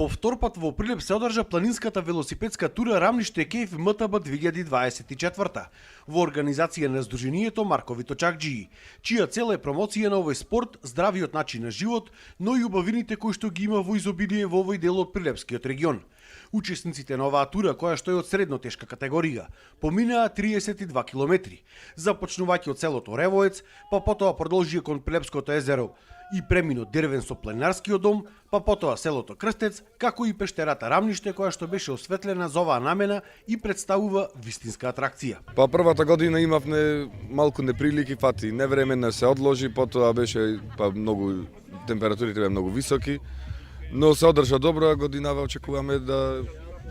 По втор пат во Прилеп се одржа планинската велосипедска тура Рамниште Кейф МТБ 2024 во организација на Сдруженијето Маркови Точакџии, чија цел е промоција на овој спорт, здравиот начин на живот, но и убавините кои што ги има во изобилие во овој дел од Прилепскиот регион. Учесниците на оваа тура, која што е од средно тешка категорија, поминаа 32 километри, започнувајќи од селото Ревоец, па потоа продолжија кон Прилепското езеро и премино Дервен со пленарскиот дом, па потоа селото Крстец, како и пештерата Рамниште, која што беше осветлена за оваа намена и представува вистинска атракција. Па првата година имавме малку неприлики, фати невремено се одложи, потоа беше многу температурите беа многу високи, но се одржа добро, а годинава очекуваме да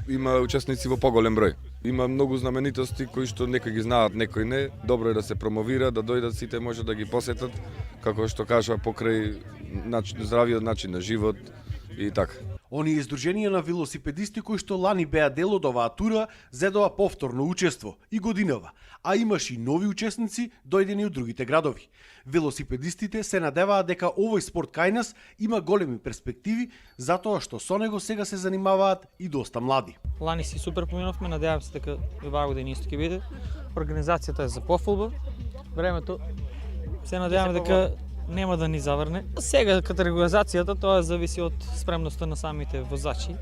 има учесници во поголем број. Има многу знаменитости кои што некои ги знаат, некои не. Добро е да се промовира, да дојдат сите, може да ги посетат, како што кажа, покрај здравиот начин на живот и така. Оние издруженија на велосипедисти кои што лани беа дел од оваа тура зедоа повторно учество и годинава, а имаше и нови учесници дојдени од другите градови. Велосипедистите се надеваат дека овој спорт кај нас има големи перспективи, затоа што со него сега се занимаваат и доста млади. Лани си супер поминовме, надевам се дека и оваа година исто ќе биде. Организацијата е за пофулба. Времето се надеваме дека нема да ни заврне. Сега категоризацијата тоа зависи од спремноста на самите возачи.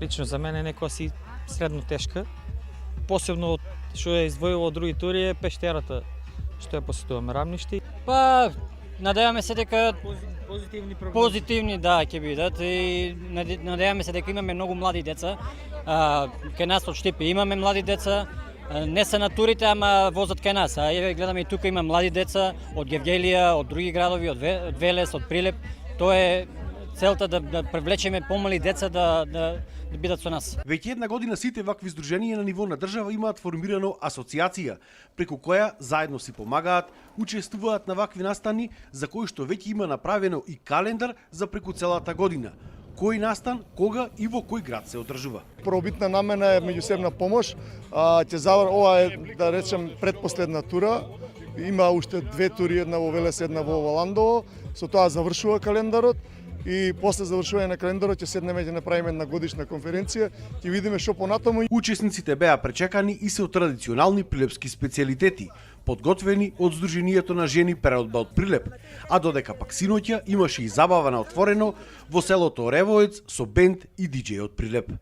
Лично за мене некоја си средно тешка. Посебно што е издвоило од други тури е пештерата што ја посетуваме Рамниште. Па надеваме се дека позитивни прогнози. позитивни ќе бидат и надеваме се дека имаме многу млади деца. Кај нас од Штипи имаме млади деца. Не се на турите, ама возат кај нас. А еве гледаме и тука има млади деца од Гевгелија, од други градови, од Велес, од Прилеп. Тоа е целта да привлечеме помали деца да бидат со нас. Веќе една година сите вакви здруженија на ниво на држава имаат формирано асоциација, преку која заедно си помагаат, учествуваат на вакви настани, за кои што веќе има направено и календар за преку целата година. Кој настан, кога и во кој град се одржува. Првобитна намена е меѓусебна помош. Ова е, да речем, предпоследна тура. Има уште две тури, една во Велес, една во Ландово. Со тоа завршува календарот и после завршување на календарот ќе седнеме ќе направиме една годишна конференција, ќе видиме што понатаму. Учесниците беа пречекани и се од традиционални прилепски специјалитети, подготвени од Сдруженијето на жени Преодба од Прилеп, а додека пак синоќа имаше и забава на отворено во селото Ревоец со бенд и диџеј од Прилеп.